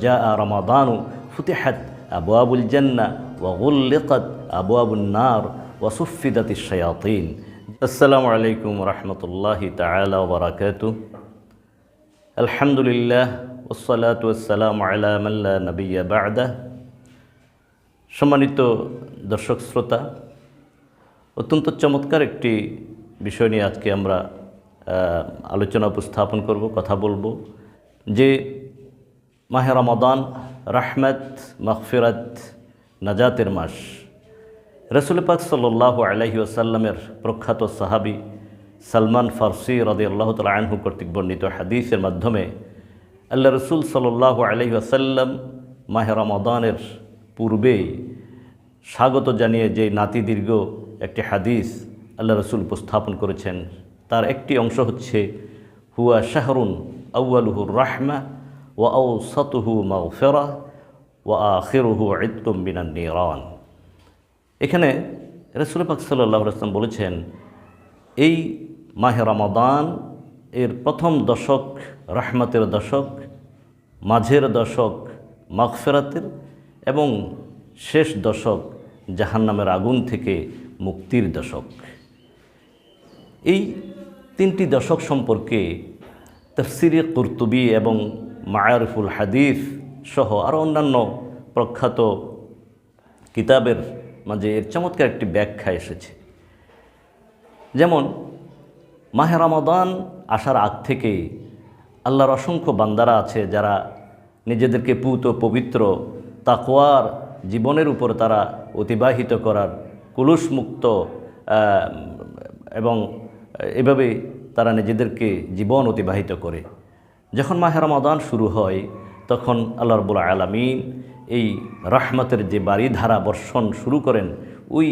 জাআ রমাদানু ফুতিহাত আবওয়াবুল জান্নাহ ওয়া গুল্লিকাত আবওয়াবুন নার ওয়া সুফফিদাতিশ শায়াতিন। আসসালামু আলাইকুম ওয়া রাহমাতুল্লাহি তাআলা ওয়া বারাকাতুহু। আলহামদুলিল্লাহ ওয়াসসালাতু ওয়াসসালামু আলা মান লা নাবিয়্যা বা'দাহ। সম্মানিত দর্শক শ্রোতা, অত্যন্ত চমৎকার একটি বিষয় নিয়ে আজকে আমরা আলোচনা উপস্থাপন করব, কথা বলবো যে মাহে রমাদান রাহমাত, মাগফিরাত, নাজাতের মাস। রাসূল পাক সাল্লাল্লাহু আলাইহি ওয়াসাল্লামের প্রখ্যাত সাহাবী সালমান ফারসি রাদিয়াল্লাহু তাআলা আনহু কর্তৃক বর্ণিত হাদিসের মাধ্যমে আল্লাহ রসুল সাল্লাল্লাহু আলাইহি ওয়াসাল্লাম মাহে রমাদানের পূর্বেই স্বাগত জানিয়ে যে নাতিদীর্ঘ একটি হাদিস আল্লাহ রসুল উপস্থাপন করেছেন, তার একটি অংশ হচ্ছে হুয়া শাহরুন আউয়ালুহু রাহমা ওয়া আওসাতুহু মাগফিরা ওয়া আখিরুহু ইতকুম মিনান নিরান। এখানে রাসূল পাক সাল্লাল্লাহু আলাইহি ওয়াসাল্লাম বলেছেন, এই মাহে রমাদান এর প্রথম দশক রহমতের দশক, মাঝের দশক মাগফিরাতের এবং শেষ দশক জাহান্নামের আগুন থেকে মুক্তির দশক। এই তিনটি দশক সম্পর্কে তাফসিরে কুরতুবী এবং মাআরিফুল হাদিস সহ আরও অন্যান্য প্রখ্যাত কিতাবের মাঝে এর চমৎকার একটি ব্যাখ্যা এসেছে। যেমন মাহে রমাদান আসার আগ থেকে আল্লাহর অসংখ্য বান্দারা আছে যারা নিজেদেরকে পুত পবিত্র তাকওয়ার জীবনের উপর তারা অতিবাহিত করার কুলুষমুক্ত এবং এভাবে তারা নিজেদেরকে জীবন অতিবাহিত করে। যখন মাহে রমাদান শুরু হয় তখন আল্লাহ রাব্বুল আলামিন এই রহমতের যে বারিধারা বর্ষণ শুরু করেন, ওই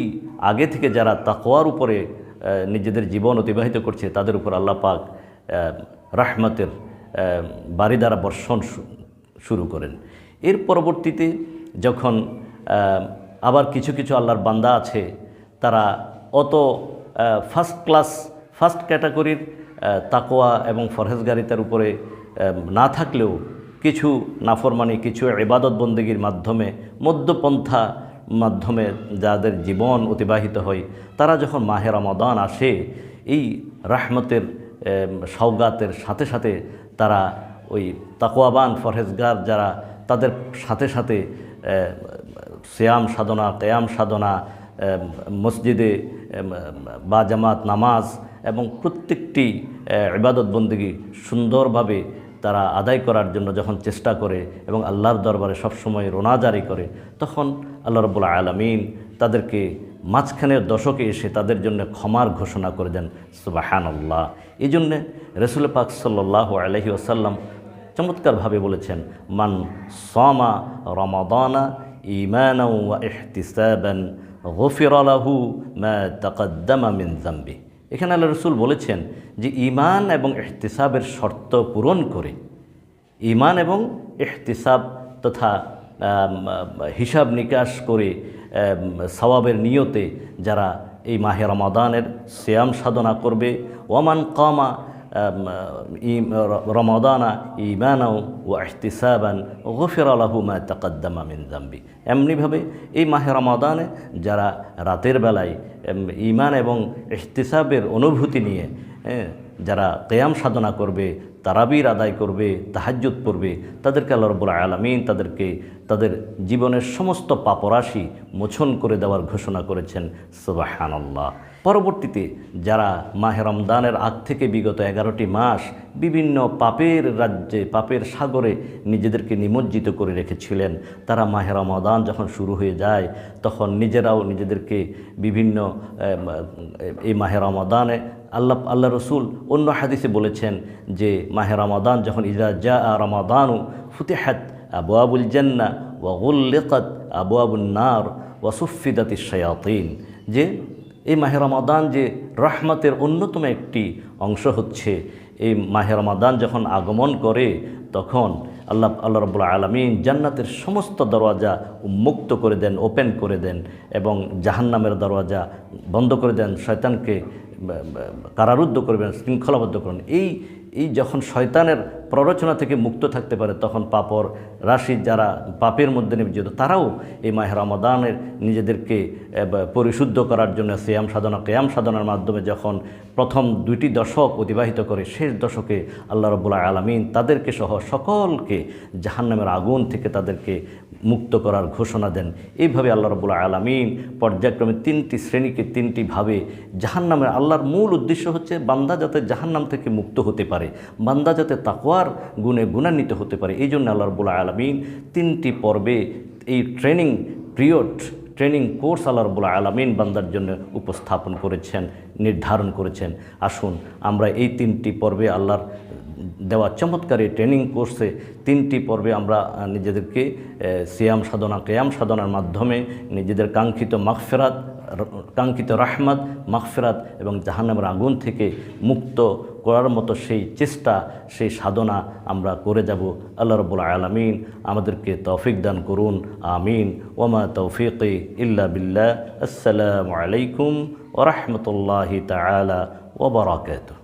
আগে থেকে যারা তাকওয়ার উপরে নিজেদের জীবন অতিবাহিত করছে তাদের উপর আল্লাহ পাক রহমতের বারিধারা বর্ষণ শুরু করেন। এর পরবর্তীতে যখন আবার কিছু কিছু আল্লাহর বান্দা আছে তারা অত ফার্স্ট ক্যাটাগরির তাকওয়া এবং ফরহেজগারিতার উপরে না থাকলেও কিছু নাফরমানি, কিছু ইবাদত বন্দেগীর মাধ্যমে মধ্যপন্থা মাধ্যমে যাদের জীবন অতিবাহিত হয়, তারা যখন মাহে রমাদান আসে এই রাহমতের সওগাতের সাথে সাথে তারা ওই তাকওয়াবান ফরহেজগার যারা তাদের সাথে সাথে সিয়াম সাধনা, কিয়াম সাধনা, মসজিদে বা জামাত নামাজ এবং প্রত্যেকটি ইবাদত বন্দেগী সুন্দরভাবে তারা আদায় করার জন্য যখন চেষ্টা করে এবং আল্লাহর দরবারে সবসময় রোনাজারি করে, তখন আল্লাহ রাব্বুল আলামিন তাদেরকে মাঝখানের দশকে এসে তাদের জন্য ক্ষমার ঘোষণা করে দেন। সুবহানাল্লাহ। এই জন্যে রাসূল পাক সাল্লাল্লাহু আলাইহি ওয়াসাল্লাম চমৎকারভাবে বলেছেন, মান সামা রমাদানা ঈমানান ওয়া ইহতিসাবান গুফিরা লাহু মা তাকাদ্দামা মিন যামবি। এখানে আল্লাহ রসুল বলেছেন যে ঈমান এবং ইহতিসাবের শর্ত পূরণ করে, ঈমান এবং ইহতিসাব তথা হিসাব নিকাশ করে সওয়াবের নিয়তে যারা এই মাহে রমাদানের সিয়াম সাধনা করবে, ওয়ামান কামা রমাদানা ঈমানাও ওয়া ইহতিসাবান গুফিরা লাহু মা তাকাদ্দামা মিন যামবি। এমনিভাবে এই মাহে রমাদানে যারা রাতের বেলায় ঈমান এবং ইহতিসাবের অনুভূতি নিয়ে যারা কিয়াম সাধনা করবে, তারাবির আদায় করবে, তাহাজ্জুদ পড়বে, তাদেরকে আল্লাহ রাব্বুল আলামিন তাদেরকে তাদের জীবনের সমস্ত পাপরাশি মোচন করে দেওয়ার ঘোষণা করেছেন। সুবহানাল্লাহ। পরবর্তীতে যারা মাহে রমদানের আগ থেকে বিগত 11টি মাস বিভিন্ন পাপের রাজ্যে, পাপের সাগরে নিজেদেরকে নিমজ্জিত করে রেখেছিলেন, তারা মাহে রমাদান যখন শুরু হয়ে যায় তখন নিজেরাও নিজেদেরকে বিভিন্ন এই মাহে রমাদানে আল্লাহ রসুল অন্য হাদিসে বলেছেন যে মাহে রমাদান যখন ইজা জাআ রমাদানু ফুতিহাত আবওয়াবুল জান্নাহ ওয়া গুল্লিকাত আবওয়াবুন নার ওয়া সুফফিদাতিশ শায়াতিন, যে এই মাহে রমাদান যে রহমতের অন্যতম একটি অংশ হচ্ছে, এই মাহে রমাদান যখন আগমন করে তখন আল্লাহ রাব্বুল আলামিন জান্নাতের সমস্ত দরওয়াজা উন্মুক্ত করে দেন, ওপেন করে দেন এবং জাহান্নামের দরওয়াজা বন্ধ করে দেন, শয়তানকে কারারুদ্ধ করবেন, শৃঙ্খলাবদ্ধ করবেন। এই যখন শয়তানের প্ররোচনা থেকে মুক্ত থাকতে পারে, তখন পাপর রাশি যারা পাপের মধ্যে নিয়োজিত তারাও এই মাহে রমাদানের নিজেদেরকে পরিশুদ্ধ করার জন্য সিয়াম সাধনা কিয়াম সাধনার মাধ্যমে যখন প্রথম 2টি দশক অতিবাহিত করে, শেষ দশকে আল্লাহ রাব্বুল আলামিন তাদেরকে সহ সকলকে জাহান্নামের আগুন থেকে তাদেরকে মুক্ত করার ঘোষণা দেন। এইভাবে আল্লাহ রাব্বুল আলামিন পর্যায়ক্রমে 3টি শ্রেণীকে 3টি ভাবে জাহান্নামের, আল্লাহর মূল উদ্দেশ্য হচ্ছে বান্দা যাতে জাহান্নাম থেকে মুক্ত হতে পারে, বান্দা যাতে তাকওয়ার গুণে গুণান্বিত হতে পারে। এই জন্য আল্লাহ রাব্বুল আলামিন 3টি পর্বে এই ট্রেনিং কোর্স আল্লাহ রাব্বুল আলামিন বান্দার জন্য উপস্থাপন করেছেন, নির্ধারণ করেছেন। আসুন আমরা এই 3টি পর্বে আল্লাহর দেওয়া চমৎকার এই ট্রেনিং কোর্সে 3টি পর্বে আমরা নিজেদেরকে সিয়াম সাধনা কিয়াম সাধনার মাধ্যমে নিজেদের কাঙ্ক্ষিত মাগফিরাত, কাঙ্ক্ষিত রাহমাত, মাগফিরাত এবং জাহান্নামের আগুন থেকে মুক্ত করার মতো সেই চেষ্টা, সেই সাধনা আমরা করে যাব। আল্লাহ রাব্বুল আলামিন আমাদেরকে তৌফিক দান করুন, আমিন। ওমা তৌফিকি ইল্লা বিল্লাহ। আসসালামু আলাইকুম ওয়া রাহমাতুল্লাহি তাআলা ওয়া বারাকাতুহু।